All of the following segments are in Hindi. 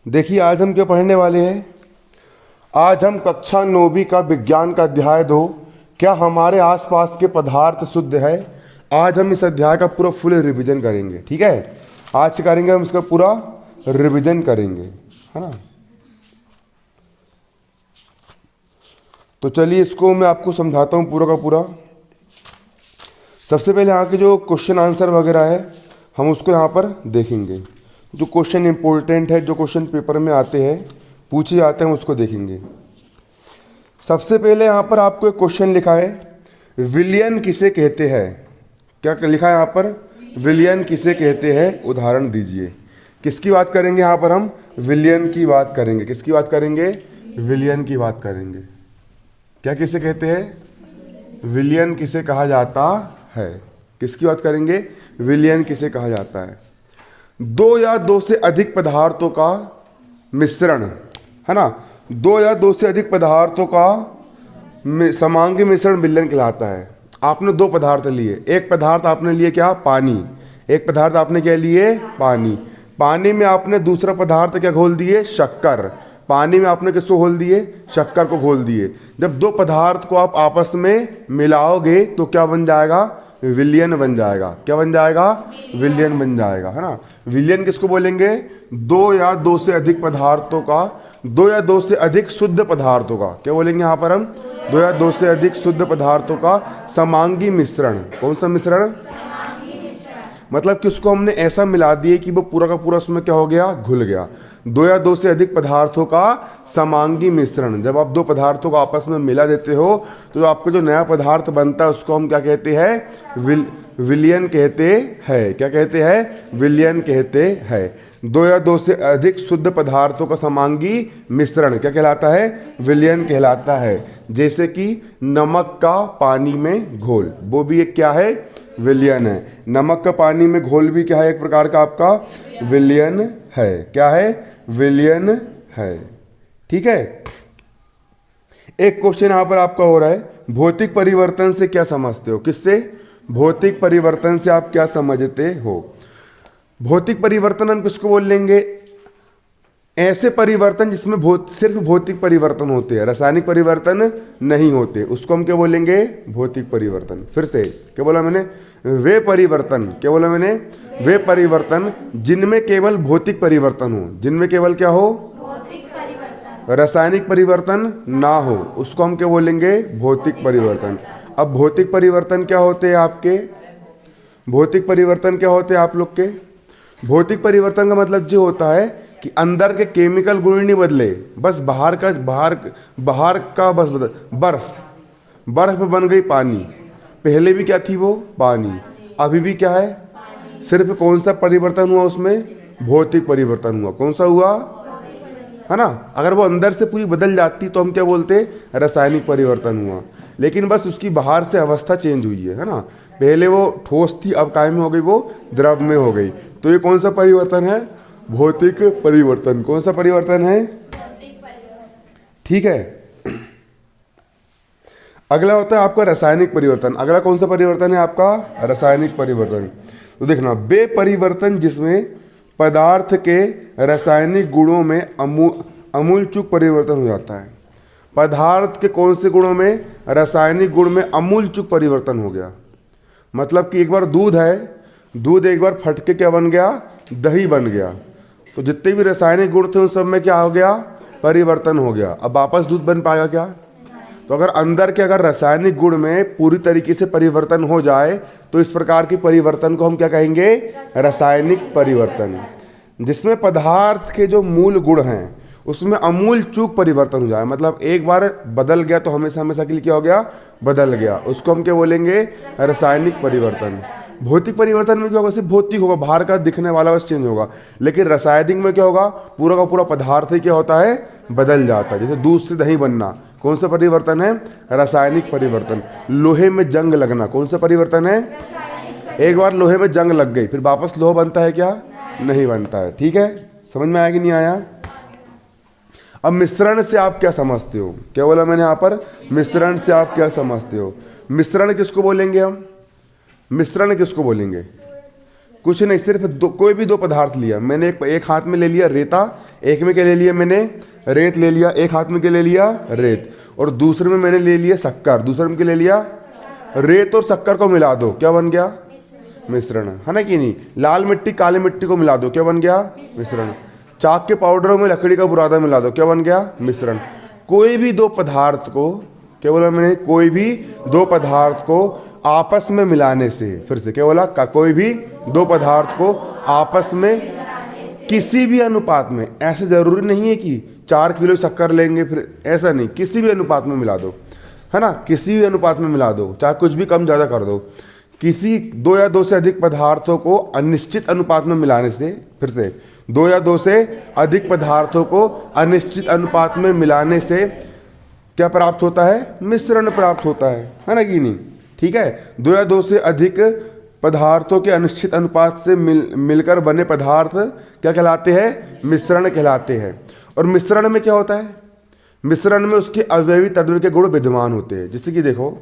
देखिए आज हम क्या पढ़ने वाले हैं। आज हम कक्षा 9वीं का विज्ञान का अध्याय 2 क्या हमारे आसपास के पदार्थ शुद्ध है। आज हम इस अध्याय का पूरा फुल रिवीजन करेंगे। ठीक है, आज से करेंगे हम इसका पूरा रिवीजन करेंगे, है ना। तो चलिए इसको मैं आपको समझाता हूँ पूरा का पूरा। सबसे पहले यहाँ के जो क्वेश्चन आंसर वगैरह है हम उसको यहाँ पर देखेंगे। जो क्वेश्चन इंपॉर्टेंट है, जो क्वेश्चन पेपर में आते हैं, पूछे जाते हैं, उसको देखेंगे। सबसे पहले यहाँ पर आपको एक क्वेश्चन लिखा है, विलयन किसे कहते हैं। क्या लिखा है यहाँ पर, विलयन किसे कहते हैं, उदाहरण दीजिए। किसकी बात करेंगे यहाँ पर हम, विलयन की बात करेंगे। किसकी बात करेंगे, विलयन की बात करेंगे। क्या किसे कहते हैं, विलयन किसे कहा जाता है। किसकी बात करेंगे, विलयन किसे कहा जाता है। दो या दो से अधिक पदार्थों का मिश्रण, है ना। दो या दो से अधिक पदार्थों का समांगी मिश्रण विलयन कहलाता है। आपने दो पदार्थ लिए, एक पदार्थ आपने लिए क्या, पानी। एक पदार्थ आपने क्या लिए, पानी। पानी में आपने दूसरा पदार्थ क्या घोल दिए, शक्कर। पानी में आपने किसको घोल दिए, शक्कर को घोल दिए। जब दो पदार्थ को आप आपस में मिलाओगे तो क्या बन जाएगा, विलयन बन जाएगा। क्या बन जाएगा, विलयन बन जाएगा, है ना। विलयन किसको बोलेंगे, दो या दो से अधिक पदार्थों का, दो या दो से अधिक शुद्ध पदार्थों का, क्या बोलेंगे यहाँ पर हम, दो या दो से अधिक शुद्ध पदार्थों का समांगी मिश्रण। कौन सा मिश्रण, मतलब कि उसको हमने ऐसा मिला दिए कि वो पूरा का पूरा उसमें क्या हो गया, घुल गया। दो या दो से अधिक पदार्थों का समांगी मिश्रण। जब आप दो पदार्थों को आपस में मिला देते हो तो आपका जो नया पदार्थ बनता है उसको हम क्या कहते हैं, विलयन कहते हैं। क्या कहते हैं, विलयन कहते हैं। दो या दो से अधिक शुद्ध पदार्थों का समांगी मिश्रण क्या कहलाता है, विलयन कहलाता है। जैसे कि नमक का पानी में घोल, वो भी एक क्या है, विलयन है। नमक का पानी में घोल भी क्या है, एक प्रकार का आपका विलयन है। क्या है, विलयन है। ठीक है। एक क्वेश्चन यहां पर आपका हो रहा है, भौतिक परिवर्तन से क्या समझते हो। किससे, भौतिक परिवर्तन से आप क्या समझते हो। भौतिक परिवर्तन हम किसको बोल लेंगे, ऐसे परिवर्तन जिसमें सिर्फ भौतिक परिवर्तन होते हैं, रासायनिक परिवर्तन नहीं होते, उसको हम क्या बोलेंगे, भौतिक परिवर्तन। फिर से क्या बोला मैंने, वे परिवर्तन, क्या बोला मैंने, वे परिवर्तन जिनमें केवल भौतिक परिवर्तन हो, जिनमें केवल क्या हो, रासायनिक परिवर्तन ना हो, उसको हम क्या बोलेंगे, भौतिक परिवर्तन। अब भौतिक परिवर्तन क्या होते हैं आपके, भौतिक परिवर्तन क्या होते हैं आप लोग के। भौतिक परिवर्तन का मतलब जो होता है कि अंदर के केमिकल गुण नहीं बदले, बस बाहर का बस बदल। बर्फ बन गई पानी, पहले भी क्या थी वो, पानी, अभी भी क्या है, सिर्फ कौन सा परिवर्तन हुआ उसमें, भौतिक परिवर्तन हुआ। कौन सा हुआ, है ना। अगर वो अंदर से पूरी बदल जाती तो हम क्या बोलते, रासायनिक परिवर्तन हुआ। लेकिन बस उसकी बाहर से अवस्था चेंज हुई है ना। पहले वो ठोस थी, अब काय में हो गई, वो द्रव में हो गई। तो ये कौन सा परिवर्तन है, भौतिक परिवर्तन। कौन सा परिवर्तन है, ठीक है। अगला होता है आपका रासायनिक परिवर्तन। अगला कौन सा परिवर्तन है आपका, रासायनिक परिवर्तन। तो देखना, वे परिवर्तन जिसमें पदार्थ के रासायनिक गुणों में अमूलचूक परिवर्तन हो जाता है। पदार्थ के कौन से गुणों में, रासायनिक गुण में अमूलचूक परिवर्तन हो गया। मतलब कि एक बार दूध है, दूध एक बार फट के क्या बन गया, दही बन गया। तो जितने भी रासायनिक गुण थे उन सब में क्या हो गया, परिवर्तन हो गया। अब वापस दूध बन पाएगा क्या। तो अगर अंदर के अगर रासायनिक गुण में पूरी तरीके से परिवर्तन हो जाए तो इस प्रकार के परिवर्तन को हम क्या कहेंगे, रासायनिक परिवर्तन। जिसमें पदार्थ के जो मूल गुण हैं उसमें अमूल चूक परिवर्तन हो जाए, मतलब एक बार बदल गया तो हमेशा हमेशा के लिए क्या हो गया, बदल गया, उसको हम क्या बोलेंगे, रासायनिक परिवर्तन। भौतिक परिवर्तन में क्या होगा, सिर्फ भौतिक होगा, बाहर का दिखने वाला बस चेंज होगा। लेकिन रासायनिक में क्या होगा, पूरा का पूरा पदार्थ ही क्या होता है, बदल जाता है। जैसे दूध से दही बनना, कौन सा परिवर्तन है, रासायनिक परिवर्तन। लोहे में जंग लगना, कौन सा परिवर्तन है, एक बार लोहे में जंग लग गई फिर वापस लोहा बनता है क्या, नहीं बनता है। ठीक है, समझ में आया कि नहीं आया। अब मिश्रण से आप क्या समझते हो, क्या बोला मैंने यहाँ पर, मिश्रण से आप क्या समझते हो। मिश्रण किसको बोलेंगे हम, मिश्रण किसको बोलेंगे, कुछ नहीं, सिर्फ कोई भी दो पदार्थ लिया मैंने, एक हाथ में ले लिया रेता, एक में क्या ले लिया मैंने, रेत ले लिया, एक हाथ में क्या ले लिया, रेत, और दूसरे में मैंने ले लिया शक्कर, दूसरे में क्या ले लिया, रेत और शक्कर को मिला दो, क्या बन गया, मिश्रण, है ना कि नहीं। लाल मिट्टी काली मिट्टी को मिला दो, क्या बन गया, मिश्रण। चाक के पाउडर में लकड़ी का बुरादा मिला दो, क्या बन गया, मिश्रण। कोई भी दो पदार्थ को, क्या बोला मैंने, कोई भी दो पदार्थ को आपस में मिलाने से, फिर से क्या बोला, कोई भी दो पदार्थ को आपस में किसी भी अनुपात में, ऐसे जरूरी नहीं है कि 4 किलो शक्कर लेंगे फिर, ऐसा नहीं, किसी भी अनुपात में मिला दो, है ना, किसी भी अनुपात में मिला दो, चाहे कुछ भी कम ज़्यादा कर दो। किसी 2 या 2 से अधिक पदार्थों को अनिश्चित अनुपात में मिलाने से, फिर से 2 या 2 से अधिक पदार्थों को अनिश्चित अनुपात में मिलाने से क्या प्राप्त होता है, मिश्रण प्राप्त होता है ना कि नहीं। ठीक है, 2 या 2 से अधिक पदार्थों के अनिश्चित अनुपात से मिलकर बने पदार्थ क्या कहलाते हैं, मिश्रण कहलाते हैं। और मिश्रण में क्या होता है, मिश्रण में उसके अवयवी तत्व के गुण विद्यमान होते हैं। जैसे कि देखो,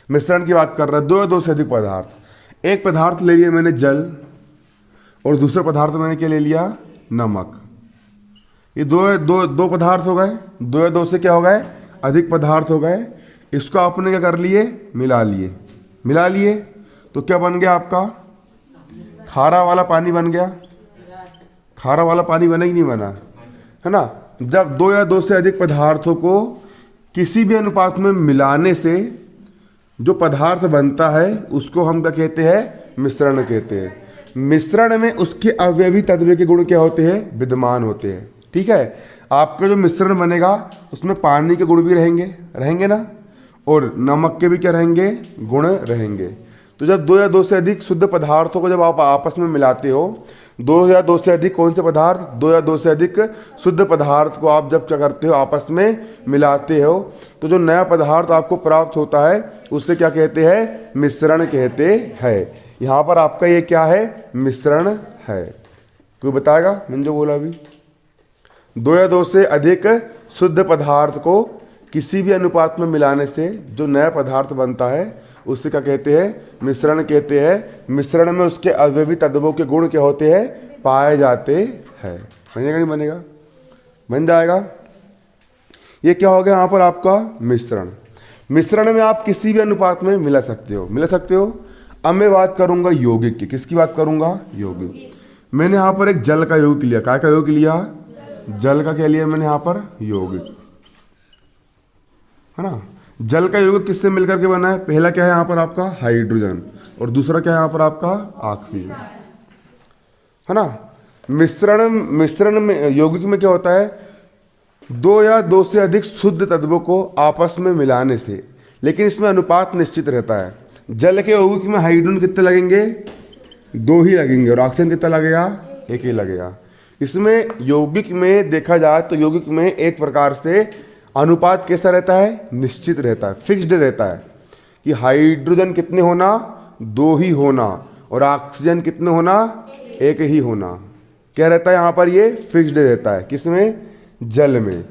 मिश्रण की बात कर रहा है, 2 या 2 से अधिक पदार्थ, एक पदार्थ ले लिया मैंने जल, और दूसरा पदार्थ मैंने क्या ले लिया, नमक। ये दो पदार्थ हो गए, 2 या 2 से क्या हो गए, अधिक पदार्थ हो गए। इसको आपने क्या कर लिए, मिला लिए, तो क्या बन गया आपका, खारा वाला पानी बन गया। खारा वाला पानी बना कि नहीं बना, है ना। जब 2 या 2 से अधिक पदार्थों को किसी भी अनुपात में मिलाने से जो पदार्थ बनता है उसको हम क्या कहते हैं, मिश्रण कहते हैं। मिश्रण में उसके अवयवी तत्व के गुण क्या होते हैं, विद्यमान होते हैं। ठीक है, आपका जो मिश्रण बनेगा उसमें पानी के गुण भी रहेंगे ना, और नमक के भी क्या रहेंगे, गुण रहेंगे। तो जब 2 या 2 से अधिक शुद्ध पदार्थों को जब आप आपस में मिलाते हो, 2 या 2 से अधिक कौन से पदार्थ, 2 या 2 से अधिक शुद्ध पदार्थ को आप जब क्या करते हो, आपस में मिलाते हो, तो जो नया पदार्थ आपको प्राप्त होता है उससे क्या कहते हैं, मिश्रण कहते हैं। यहाँ पर आपका ये क्या है, मिश्रण है। कोई बताएगा, मैंने जो बोला अभी, 2 या 2 से अधिक शुद्ध पदार्थ को किसी भी अनुपात में मिलाने से जो नया पदार्थ बनता है उससे क्या कहते हैं, मिश्रण कहते हैं। मिश्रण में उसके अवयवी तत्वों के गुण क्या होते हैं, पाए जाते हैं। बनेगा नहीं बनेगा, बन जाएगा। ये क्या हो गया यहाँ पर आपका मिश्रण। मिश्रण में आप किसी भी अनुपात में मिला सकते हो। अब मैं बात करूंगा यौगिक की। किसकी बात करूंगा, यौगिक। मैंने यहाँ पर एक जल का यौगिक लिया। काय का यौगिक लिया, जल का क्या लिया मैंने यहाँ पर, यौगिक, है ना। जल का यौगिक किससे मिलकर के बना है, पहला क्या है यहाँ पर आपका हाइड्रोजन, और दूसरा क्या है यहाँ पर आपका ऑक्सीजन, है ना। मिश्रण में, यौगिक में क्या होता है, 2 या 2 से अधिक शुद्ध तत्वों को आपस में मिलाने से, लेकिन इसमें अनुपात निश्चित रहता है। जल के यौगिक में हाइड्रोजन कितने लगेंगे, 2 ही लगेंगे, और ऑक्सीजन कितना लगेगा, 1 ही लगेगा। इसमें यौगिक में देखा जाए तो यौगिक में एक प्रकार से अनुपात कैसा रहता है, निश्चित रहता है, फिक्स्ड रहता है कि हाइड्रोजन कितने होना, 2 ही होना, और ऑक्सीजन कितने होना, 1 ही होना। क्या रहता है यहाँ पर, ये फिक्स्ड रहता है। किसमें, जल में।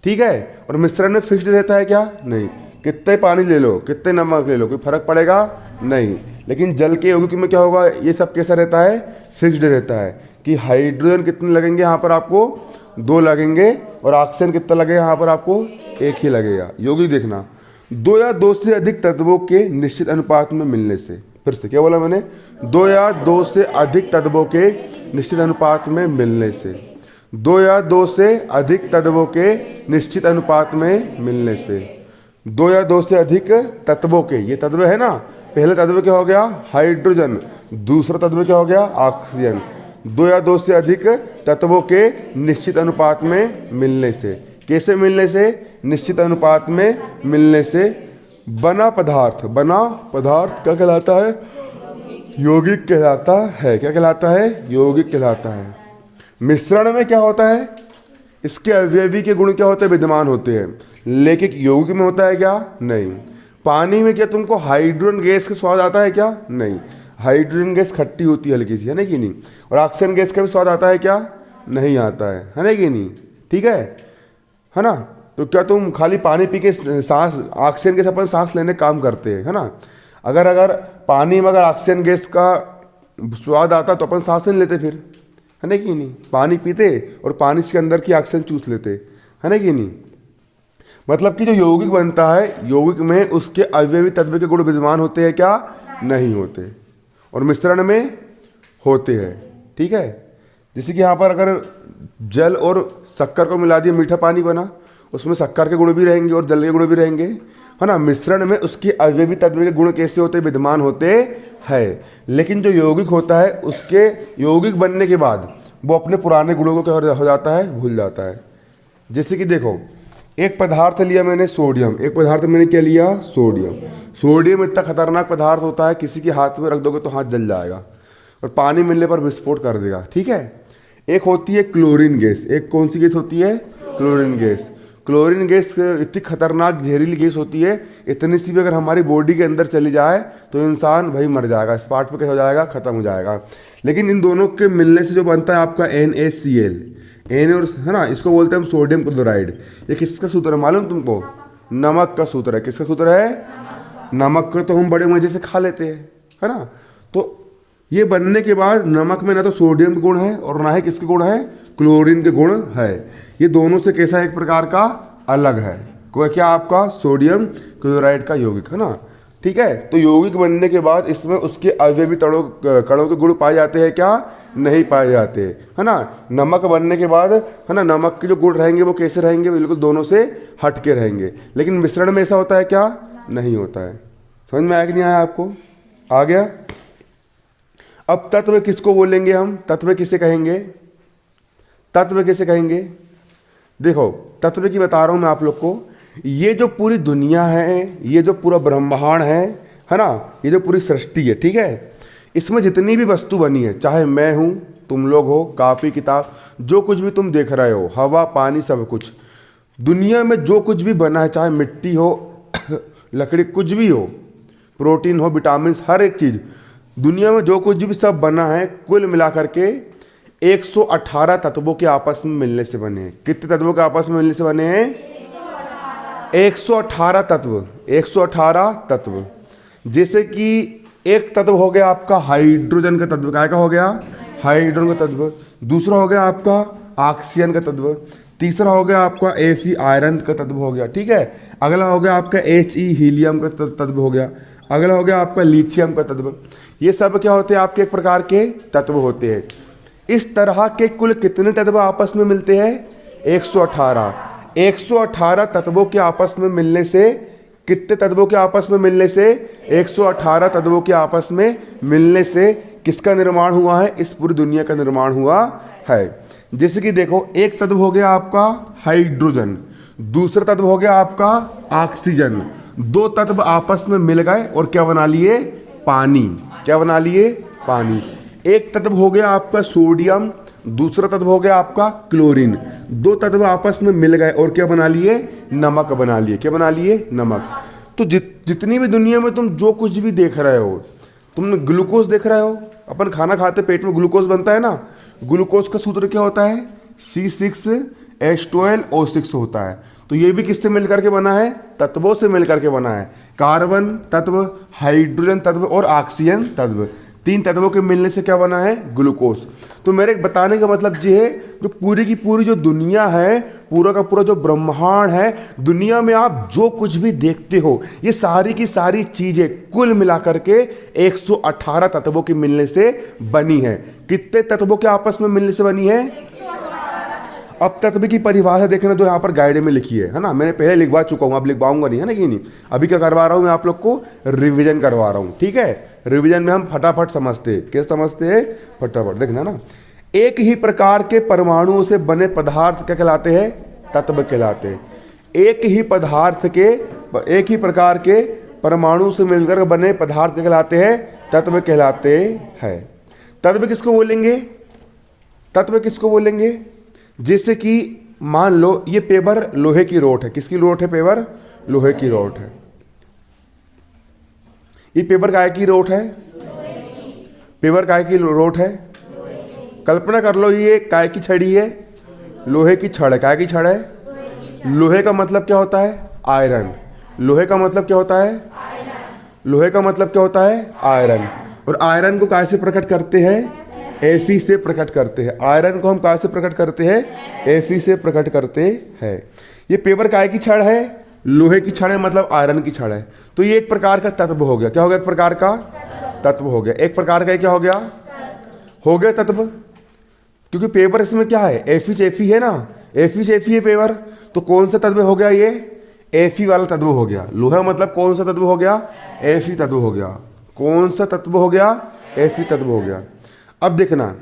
ठीक है, और मिश्रण में फिक्स्ड रहता है क्या, नहीं। कितने पानी ले लो, कितने नमक ले लो, कोई फर्क पड़ेगा नहीं। लेकिन जल के यौगिक में क्या होगा, ये सब कैसा रहता है, फिक्स्ड रहता है कि हाइड्रोजन कितने लगेंगे यहाँ पर आपको, 2 लगेंगे, और ऑक्सीजन कितना लगेगा यहाँ पर आपको, 1 ही लगेगा। यौगिक देखना, 2 या 2 से अधिक तत्वों के निश्चित अनुपात में मिलने से, फिर से क्या बोला मैंने, 2 या 2 से अधिक तत्वों के निश्चित अनुपात में मिलने से, 2 या 2 से अधिक तत्वों के निश्चित अनुपात में मिलने से, 2 या 2 से अधिक तत्वों के, ये तत्व है ना, पहले तत्व क्या हो गया, हाइड्रोजन, दूसरा तत्व क्या हो गया, ऑक्सीजन। 2 या 2 से अधिक तत्वों के निश्चित अनुपात में मिलने से, कैसे मिलने से, निश्चित अनुपात में मिलने से बना पदार्थ क्या कहलाता है, यौगिक कहलाता है। क्या कहलाता है, यौगिक कहलाता है। मिश्रण में क्या होता है, इसके अवयवी के गुण क्या होते हैं, विद्यमान होते हैं, लेकिन यौगिक में होता है क्या, नहीं। पानी में क्या तुमको हाइड्रोजन गैस का स्वाद आता है क्या, नहीं। हाइड्रोजन गैस खट्टी होती है हल्की सी, है ना कि नहीं। और ऑक्सीजन गैस का भी स्वाद आता है क्या, नहीं आता है ना कि नहीं। ठीक है ना। तो क्या तुम खाली पानी पी के सांस, ऑक्सीजन गैस अपन सांस लेने काम करते हैं, है ना। अगर पानी में अगर ऑक्सीजन गैस का स्वाद आता तो अपन सांस नहीं लेते फिर, है ना कि नहीं, पानी पीते और पानी के अंदर की ऑक्सीजन चूस लेते, है ना कि नहीं। मतलब कि जो यौगिक बनता है, यौगिक में उसके अवयवी तत्व के गुण विद्यमान होते हैं क्या, नहीं होते, और मिश्रण में होते हैं, ठीक है। जैसे कि यहाँ पर अगर जल और शक्कर को मिला दिया, मीठा पानी बना, उसमें शक्कर के गुण भी रहेंगे और जल के गुण भी रहेंगे, है ना। मिश्रण में उसके अवयवी तत्व के गुण कैसे होते, विद्यमान होते हैं। लेकिन जो यौगिक होता है, उसके यौगिक बनने के बाद वो अपने पुराने गुणों को क्या हो जाता है, भूल जाता है। जैसे कि देखो, एक पदार्थ लिया मैंने सोडियम, एक पदार्थ मैंने क्या लिया, सोडियम। सोडियम इतना खतरनाक पदार्थ होता है, किसी के हाथ में रख दोगे तो हाथ जल जाएगा और पानी मिलने पर विस्फोट कर देगा, ठीक है। एक होती है क्लोरीन गैस, एक कौन सी गैस होती है, क्लोरीन गैस। क्लोरीन गैस इतनी खतरनाक जहरीली गैस होती है, इतनी सी भी अगर हमारी बॉडी के अंदर चली जाए तो इंसान भाई मर जाएगा, स्पॉट पे क्या हो जाएगा, खत्म हो जाएगा। लेकिन इन दोनों के मिलने से जो बनता है आपका NaCl, एन और, है ना, इसको बोलते हैं हम सोडियम क्लोराइड। ये किसका सूत्र है मालूम तुमको, नमक का सूत्र है। किसका सूत्र है, नमक का। तो हम बड़े मजे से खा लेते हैं, है ना। तो ये बनने के बाद नमक में ना तो सोडियम के गुण है और ना ही किसके गुण है, क्लोरीन के गुण है। ये दोनों से कैसा एक प्रकार का अलग है, कोई क्या आपका सोडियम क्लोराइड का यौगिक, है ना, ठीक है। तो यौगिक बनने के बाद इसमें उसके अवयवी कणों के गुण पाए जाते हैं क्या, नहीं पाए जाते, है ना। नमक बनने के बाद, है ना, नमक के जो गुण रहेंगे वो कैसे रहेंगे, बिल्कुल दोनों से हटके रहेंगे। लेकिन मिश्रण में ऐसा होता है क्या, नहीं होता है। समझ में आया कि नहीं आया आपको, आ गया। अब तत्व किसको बोलेंगे हम, तत्व किसे कहेंगे, तत्व किसे कहेंगे। देखो तत्व की बता रहा हूं मैं आप लोग को। ये जो पूरी दुनिया है, ये जो पूरा ब्रह्मांड है ना, ये जो पूरी सृष्टि है, ठीक है, इसमें जितनी भी वस्तु बनी है, चाहे मैं हूं, तुम लोग हो, कापी किताब, जो कुछ भी तुम देख रहे हो, हवा पानी सब कुछ, दुनिया में जो कुछ भी बना है, चाहे मिट्टी हो लकड़ी, कुछ भी हो, प्रोटीन हो, विटामिन, हर एक चीज दुनिया में जो कुछ भी सब बना है, कुल मिलाकर के 118 तत्वों के आपस में मिलने से बने हैं। कितने तत्वों के आपस में मिलने से बने हैं, 118 तत्व, 118 तत्व। जैसे कि एक तत्व हो गया आपका हाइड्रोजन का तत्व, क्या हो गया, हाइड्रोजन का तत्व। दूसरा हो गया आपका ऑक्सीजन का तत्व। तीसरा हो गया आपका Fe आयरन का तत्व हो गया, ठीक है। अगला हो गया आपका He हीलियम का तत्व हो गया। अगला हो गया आपका लिथियम का तत्व। ये सब क्या होते हैं, आपके एक प्रकार के तत्व होते हैं। इस तरह के कुल कितने तत्व आपस में मिलते हैं, 118। 118 तत्वों के आपस में मिलने से, कितने तत्वों के आपस में मिलने से, 118 तत्वों के आपस में मिलने से किसका निर्माण हुआ है, इस पूरी दुनिया का निर्माण हुआ है। जैसे कि देखो, एक तत्व हो गया आपका हाइड्रोजन, दूसरा तत्व हो गया आपका ऑक्सीजन। दो तत्व आपस में मिल गए और क्या बना लिए, पानी। क्या बना लिए, पानी। एक तत्व हो गया आपका सोडियम, दूसरा तत्व हो गया आपका क्लोरीन। दो तत्व आपस में मिल गए और क्या बना लिए, नमक बना लिए। क्या बना लिए, नमक। तो जितनी भी दुनिया में तुम जो कुछ भी देख रहे हो, तुम ग्लूकोज देख रहे हो, अपन खाना खाते पेट में ग्लूकोज बनता है ना, ग्लूकोज का सूत्र क्या होता है, C6H12O6 होता है। तो ये भी किससे मिलकर के बना है, तत्वों से मिलकर के बना है। कार्बन तत्व, हाइड्रोजन तत्व और ऑक्सीजन तत्व, तीन तत्वों के मिलने से क्या बना है, ग्लूकोज। तो मेरे बताने का मतलब ये है, जो पूरी की पूरी जो दुनिया है, पूरा का पूरा जो ब्रह्मांड है, दुनिया में आप जो कुछ भी देखते हो, ये सारी की सारी चीजें कुल मिलाकर के 118 तत्वों के मिलने से बनी है। कितने तत्वों के आपस में मिलने से बनी है। अब तत्व की परिभाषा देखना जो यहाँ पर गाइड में लिखी है ना, मैंने पहले लिखवा चुका हूँ, अब लिखवाऊंगा नहीं, है ना कि नहीं। अभी क्या करवा रहा हूँ मैं आप लोग को, रिवीजन करवा रहा हूँ, ठीक है। रिवीजन में हम फटाफट समझते हैं, कैसे समझते हैं, फटाफट देखना ना। एक ही प्रकार के परमाणुओं से बने पदार्थ क्या कहलाते हैं, तत्व कहलाते हैं। एक ही पदार्थ के, एक ही प्रकार के परमाणु से मिलकर बने पदार्थ कहलाते हैं, तत्व कहलाते हैं। तत्व किसको बोलेंगे, तत्व किसको बोलेंगे। जैसे कि मान लो ये पेपर लोहे की रोट है, किसकी रोट है, पेपर लोहे की रोट है। ये पेपर काय की रोट है, पेपर काय की रोट है। कल्पना कर लो ये काय की छड़ी है, लोहे की छड़ है। काय की छड़ है, लोहे का मतलब क्या होता है, आयरन। लोहे का मतलब क्या होता है, लोहे का मतलब क्या होता है, आयरन। और आयरन को काय से प्रकट करते हैं, Fe से प्रकट करते हैं। आयरन को हम कहाँ से प्रकट करते हैं? Fe से प्रकट करते हैं। ये पेपर काय की छड़ है? लोहे की छड़ है, मतलब आयरन की छड़ है। तो ये एक प्रकार का तत्व हो गया। क्या हो गया? एक प्रकार का तत्व हो गया। एक प्रकार का क्या हो गया? हो गया तत्व। क्योंकि पेपर इसमें क्या है? Fe है ना, Fe है पेपर। तो कौन सा तत्व हो गया? ये Fe वाला तत्व हो गया। लोहा मतलब कौन सा तत्व हो गया? Fe तत्व हो गया। कौन सा तत्व हो गया? Fe तत्व हो गया। अब देखना,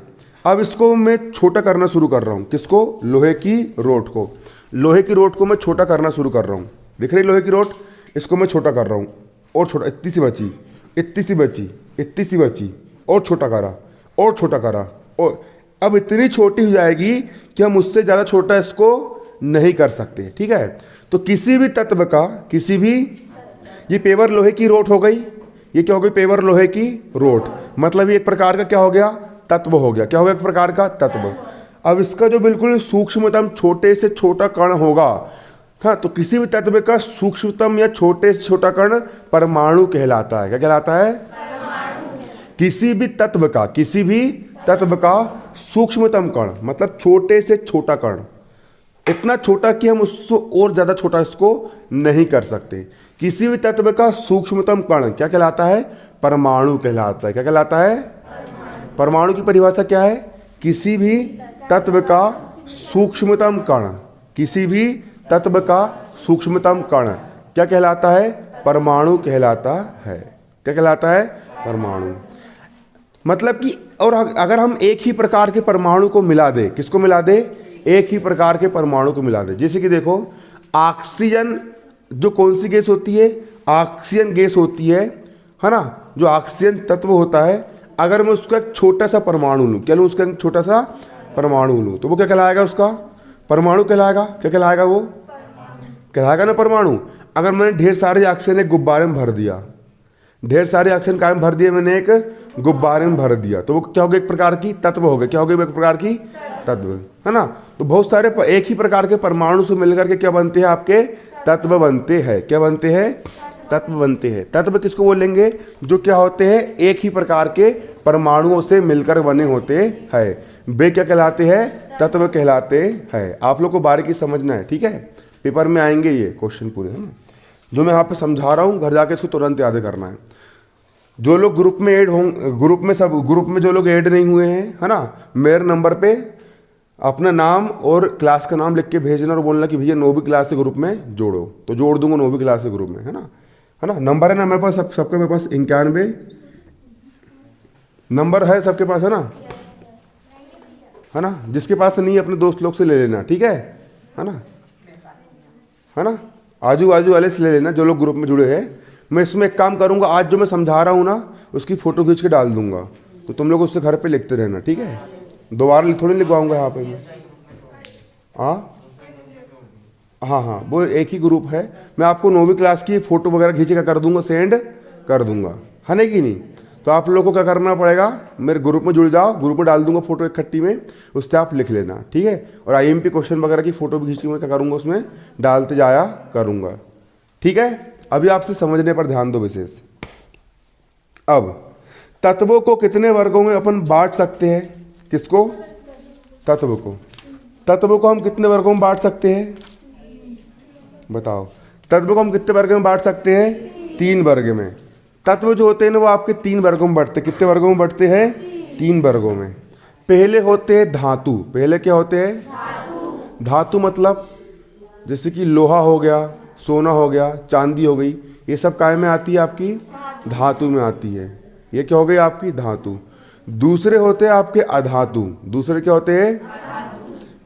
अब इसको मैं छोटा करना शुरू कर रहा हूं। किसको? लोहे की रोड को। लोहे की रोड को मैं छोटा करना शुरू कर रहा हूं। दिख रही लोहे की रोड? इसको मैं छोटा कर रहा हूं। और छोटा, इतनी सी बची, इतनी सी बची, इतनी सी बची, और छोटा करा, और छोटा करा, और अब इतनी छोटी हो जाएगी कि हम उससे ज़्यादा छोटा इसको नहीं कर सकते। ठीक है? तो किसी भी तत्व का, किसी भी, ये पेपर लोहे की रोड हो गई। ये क्या हो गई? पेपर लोहे की रोड। मतलब ये एक प्रकार का क्या हो गया? तत्व हो गया। क्या हो गया? एक प्रकार का तत्व। अब इसका जो बिल्कुल सूक्ष्मतम छोटे से छोटा कण होगा, हाँ, तो किसी भी तत्व का सूक्ष्मतम या छोटे से छोटा कण परमाणु कहलाता है। क्या कहलाता है? किसी भी तत्व का, किसी भी तत्व का सूक्ष्मतम कण मतलब छोटे से छोटा कण, इतना छोटा कि हम उससे और ज्यादा छोटा इसको नहीं कर सकते। किसी भी तत्व का सूक्ष्मतम कण क्या कहलाता है? परमाणु कहलाता है। क्या कहलाता है? परमाणु की परिभाषा क्या है? किसी भी तत्व का सूक्ष्मतम कण, किसी भी तत्व का सूक्ष्मतम कण क्या कहलाता है? परमाणु कहलाता है। क्या कहलाता है? परमाणु। मतलब कि, और अगर हम एक ही प्रकार के परमाणु को मिला दे, किसको मिला दे? एक ही प्रकार के परमाणु को मिला दे। जैसे कि देखो, ऑक्सीजन जो कौन सी गैस होती है? ऑक्सीजन गैस होती है ना। जो ऑक्सीजन तत्व होता है, अगर मैं उसका एक छोटा सा परमाणु लूँ, क्या लूँ? उसका एक छोटा सा परमाणु लूँ, तो वो क्या कहलाएगा? उसका परमाणु कहलाएगा। क्या कहलाएगा? वो कहलाएगा ना परमाणु। अगर मैंने ढेर सारे ऑक्सीजन एक गुब्बारे में भर दिया, ढेर सारे ऑक्सीजन काय में भर दिए? मैंने एक गुब्बारे में भर दिया, तो वो क्या हो गया? एक प्रकार की तत्व हो गया। क्या हो गया? एक प्रकार की तत्व, है ना। तो बहुत सारे एक ही प्रकार के परमाणु से मिलकर के क्या बनते हैं? आपके तत्व बनते हैं। क्या बनते हैं? तत्व बनते हैं। तत्व किसको बोलेंगे? जो क्या होते हैं? एक ही प्रकार के परमाणुओं से मिलकर बने होते हैं। वे क्या कहलाते हैं? तत्व कहलाते हैं। आप लोग को बारीकी समझना है। ठीक है? पेपर में आएंगे ये क्वेश्चन पूरे, है ना। जो मैं यहाँ पे समझा रहा हूँ, घर जाके इसको तुरंत याद करना है। जो लोग ग्रुप में ऐड होंगे, ग्रुप में जो लोग ऐड नहीं हुए हैं, है ना, मेरे नंबर पे अपना नाम और क्लास का नाम लिख के भेजना और बोलना कि भैया 9वीं क्लास के ग्रुप में जोड़ो। तो जोड़ दूंगा 9वीं क्लास के ग्रुप में, है ना। नंबर है ना मेरे पास, सबके मेरे पास 91 नंबर है सबके पास, है ना। जिसके पास नहीं अपने दोस्त लोग से ले लेना। ठीक है ना। आजू बाजू वाले से ले लेना जो लोग ग्रुप में जुड़े हैं। मैं इसमें एक काम करूंगा, आज जो मैं समझा रहा हूँ ना, उसकी फ़ोटो खींच के डाल दूंगा, तो तुम लोग उससे घर पे लिखते रहना। ठीक है? दोबारा थोड़ी लिखवाऊंगा यहाँ पे मैं। हाँ, वो एक ही ग्रुप है। मैं आपको 9वीं क्लास की फ़ोटो वगैरह खींच कर दूंगा, सेंड कर दूंगा, है ना कि नहीं। तो आप लोगों को क्या करना पड़ेगा? मेरे ग्रुप में जुड़ जाओ, ग्रुप में डाल दूंगा फ़ोटो इकट्ठी में, उससे आप लिख लेना। ठीक है? और IMP क्वेश्चन वगैरह की फ़ोटो भी खींच के मैं क्या करूँगा? उसमें डालते जाया करूँगा। ठीक है? अभी आपसे समझने पर ध्यान दो विशेष। अब तत्वों को कितने वर्गों में अपन बांट सकते हैं? किसको? तत्व को। तत्वों को हम कितने वर्गों में बांट सकते हैं? बताओ। तत्व को हम कितने वर्ग में बांट सकते हैं? 3 वर्ग में। तत्व जो होते हैं ना, वो आपके 3 वर्गों में बढ़ते हैं। कितने वर्गों में बढ़ते हैं? 3 वर्गों में। पहले होते हैं धातु। पहले क्या होते हैं? धातु मतलब जैसे कि लोहा हो गया, सोना हो गया, चांदी हो गई, ये सब काय में आती है? आपकी धातु में आती है। ये क्या हो गई? आपकी धातु। दूसरे होते हैं आपके अधातु। दूसरे क्या होते हैं?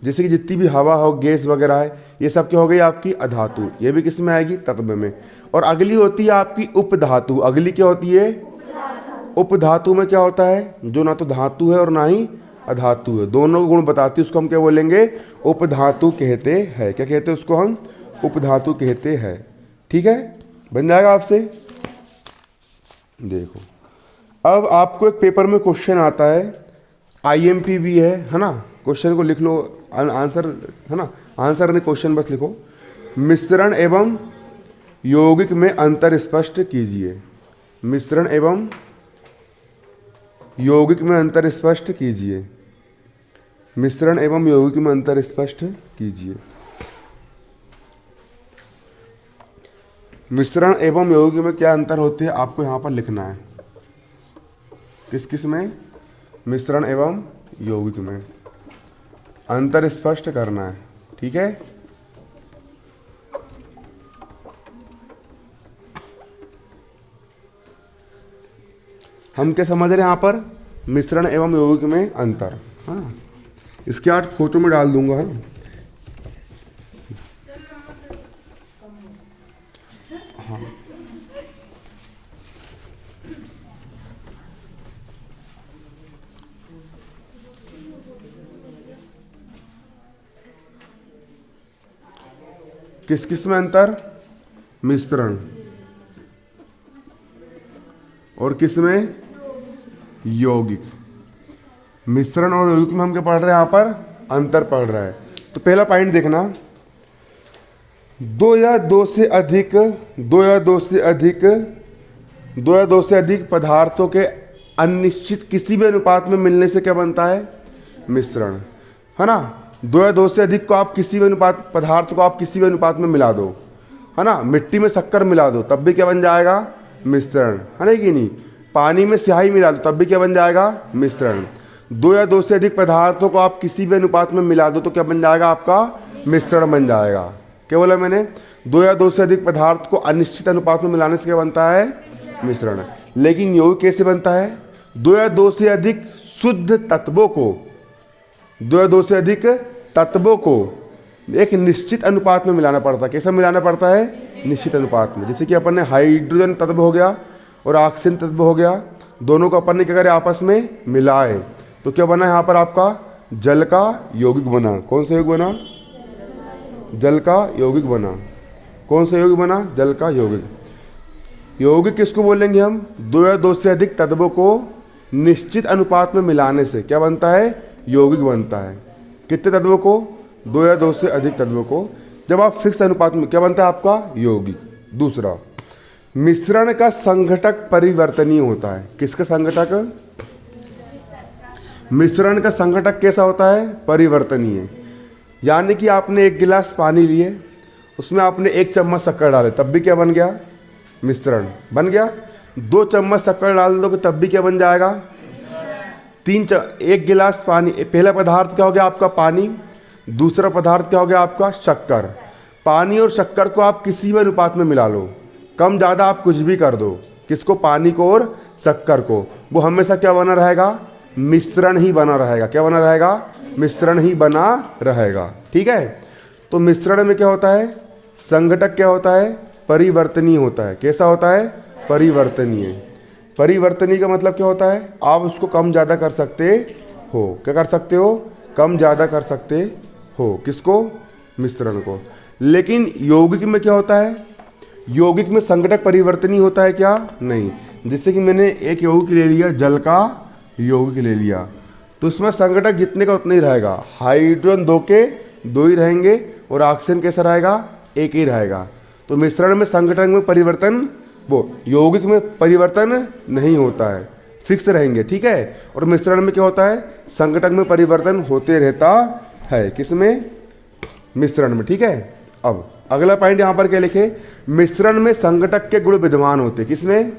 जैसे कि जितनी भी हवा हो, गैस वगैरह है, ये सब क्या हो गई? आपकी अधातु। ये भी किस में आएगी? तत्व में। और अगली होती है आपकी उपधातु। अगली क्या होती है? उपधातु में क्या होता है? जो ना तो धातु है और ना ही अधातु है, दोनों गुण बताती है, उसको हम क्या बोलेंगे? उपधातु कहते हैं। क्या कहते हैं उसको? हम उपधातु कहते हैं। ठीक है? बन जाएगा आपसे। देखो, अब आपको एक पेपर में क्वेश्चन आता है, IMP भी है ना। क्वेश्चन को लिख लो, आंसर, है ना। आंसर नहीं, क्वेश्चन बस लिखो। मिश्रण एवं यौगिक में अंतर स्पष्ट कीजिए। मिश्रण एवं यौगिक में अंतर स्पष्ट कीजिए। मिश्रण एवं यौगिक में अंतर स्पष्ट कीजिए। मिश्रण एवं यौगिक में क्या अंतर होते हैं आपको यहाँ पर लिखना है। किस किस में? मिश्रण एवं यौगिक में अंतर स्पष्ट करना है। ठीक है, हम क्या समझ रहे हैं यहाँ पर? मिश्रण एवं यौगिक में अंतर। हाँ, इसके आज फोटो में डाल दूंगा। हाँ, हाँ। किस किस में अंतर? मिश्रण और किस में? यौगिक। मिश्रण और यौगिक में हम क्या पढ़ रहे हैं? यहाँ पर अंतर पढ़ रहा है। तो पहला पॉइंट देखना, दो या दो से अधिक पदार्थों के अनिश्चित किसी भी अनुपात में मिलने से क्या बनता है? मिश्रण। है ना, दो या दो से अधिक को आप किसी भी अनुपात, पदार्थ को आप किसी भी अनुपात में मिला दो, है ना, मिट्टी में शक्कर मिला दो तब भी क्या बन जाएगा? मिश्रण। है ना कि नहीं? पानी में स्याही मिला दो तब भी क्या बन जाएगा? मिश्रण। दो या दो से अधिक पदार्थों को आप किसी भी अनुपात में मिला दो तो क्या बन जाएगा? आपका मिश्रण बन जाएगा। क्या बोला मैंने? दो या दो से अधिक पदार्थ को अनिश्चित अनुपात में मिलाने से क्या बनता है? मिश्रण। लेकिन यौगिक कैसे बनता है? दो या दो से अधिक शुद्ध तत्वों को, दो या दो से अधिक तत्वों को एक निश्चित अनुपात में मिलाना पड़ता है। कैसा मिलाना पड़ता है? निश्चित अनुपात में। जैसे कि अपन ने हाइड्रोजन तत्व हो गया और ऑक्सीजन तत्व हो गया, दोनों को अपन ने क्या करें? आपस में मिलाए तो क्या बना यहाँ पर? आपका जल का यौगिक बना। कौन सा यौगिक बना? जल का यौगिक बना। कौन सा यौगिक बना? जल का यौगिक। यौगिक किसको बोलेंगे हम? दो या दो से अधिक तत्वों को निश्चित अनुपात में मिलाने से क्या बनता है? यौगिक बनता है। कितने तत्वों को? दो या दो से अधिक तत्वों को। जब आप फिक्स अनुपात में, क्या बनता है आपका? यौगिक। दूसरा, मिश्रण का संघटक परिवर्तनीय होता है। किसका संघटक? मिश्रण का संघटक कैसा होता है? परिवर्तनीय। यानी कि आपने एक गिलास पानी लिए, उसमें आपने एक चम्मच शक्कर डाले तब भी क्या बन गया? मिश्रण बन गया। दो चम्मच शक्कर डाल दोगे तब भी क्या बन जाएगा? एक गिलास पानी, पहला पदार्थ क्या हो गया आपका? पानी। दूसरा पदार्थ क्या हो गया आपका? शक्कर। पानी और शक्कर को आप किसी भी अनुपात में मिला लो, कम ज़्यादा आप कुछ भी कर दो, किसको? पानी को और शक्कर को, वो हमेशा क्या बना रहेगा? मिश्रण ही बना रहेगा। क्या बना रहेगा? मिश्रण ही बना रहेगा। ठीक है, तो मिश्रण में क्या होता है? संघटक क्या होता है? परिवर्तनीय होता है। कैसा होता है? परिवर्तनीय। परिवर्तनीय का मतलब क्या होता है? आप उसको कम ज़्यादा कर सकते हो। क्या कर सकते हो? कम ज़्यादा कर सकते हो। किसको? मिश्रण को। लेकिन यौगिक में क्या होता है? यौगिक में संघटक परिवर्तनीय होता है क्या? नहीं। जैसे कि मैंने एक यौगिक ले लिया, जल का यौगिक ले लिया, तो उसमें संघटक जितने का उतना ही रहेगा। हाइड्रोजन दो के दो ही रहेंगे और ऑक्सीजन कैसा रहेगा? एक ही रहेगा। तो मिश्रण में संघटक में परिवर्तन, वो यौगिक में परिवर्तन नहीं होता है, फिक्स रहेंगे। ठीक है, और मिश्रण में क्या होता है? संघटक में परिवर्तन होते रहता है। किसमें? मिश्रण में। ठीक है, अब अगला पॉइंट यहाँ पर क्या लिखे? मिश्रण में संघटक के गुण विद्यमान होते। किसमें?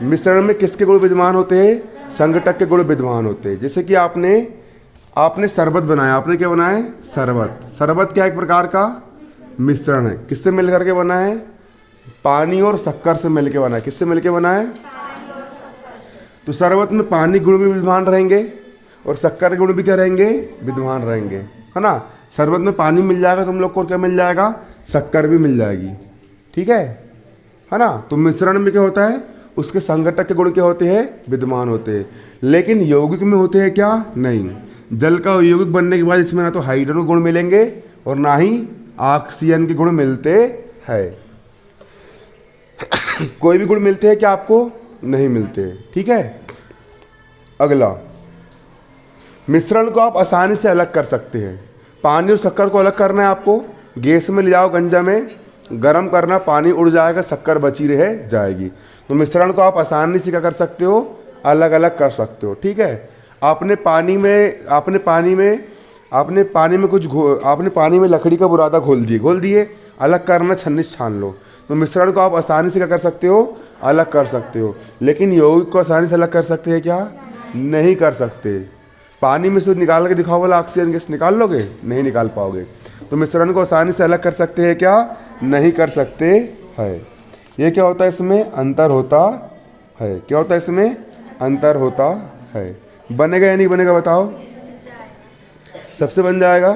मिश्रण में किसके गुण विद्यमान होते हैं? संघटक के गुण विद्यमान होते हैं। जैसे कि आपने शरबत बनाया। आपने क्या बनाया है? शरबत। शरबत क्या एक प्रकार का मिश्रण है। किससे मिलकर के बना है? पानी और शक्कर से मिलकर बना है। किससे मिलकर बना है? तो शरबत में पानी गुण भी विद्यमान रहेंगे और शक्कर के गुण भी क्या रहेंगे? विद्यमान रहेंगे। है ना, शरबत में पानी मिल जाएगा, तुम लोग को क्या मिल जाएगा? शक्कर भी मिल जाएगी। ठीक है ना। तो मिश्रण में क्या होता है? उसके संघटक के गुण क्या होते हैं? विद्यमान होते हैं। लेकिन यौगिक में होते हैं क्या? नहीं। जल का यौगिक बनने के बाद इसमें ना तो हाइड्रोजन गुण मिलेंगे और ना ही ऑक्सीजन के गुण मिलते हैं। कोई भी गुण मिलते हैं क्या आपको? नहीं मिलते। ठीक है, अगला, मिश्रण को आप आसानी से अलग कर सकते हैं। पानी और शक्कर को अलग करना है आपको, गैस में ले जाओ, गंजा में गरम करना, पानी उड़ जाएगा, शक्कर बची रह जाएगी। तो मिश्रण को आप आसानी से क्या कर सकते हो? अलग अलग कर सकते हो। ठीक है, आपने पानी में लकड़ी का बुरादा घोल दिए, अलग करना छन्नी से छान लो। तो मिश्रण को आप आसानी से क्या कर सकते हो, अलग कर सकते हो। लेकिन यौगिक को आसानी से अलग कर सकते हैं क्या, नहीं कर सकते। पानी में से निकाल के दिखाओ वाला ऑक्सीजन गैस निकाल लोगे, नहीं निकाल पाओगे। तो मिश्रण को आसानी से अलग कर सकते हैं क्या, नहीं कर सकते है। ये क्या होता है, इसमें अंतर होता है। क्या होता है, इसमें अंतर होता है। बनेगा या नहीं बनेगा बताओ, सबसे बन जाएगा।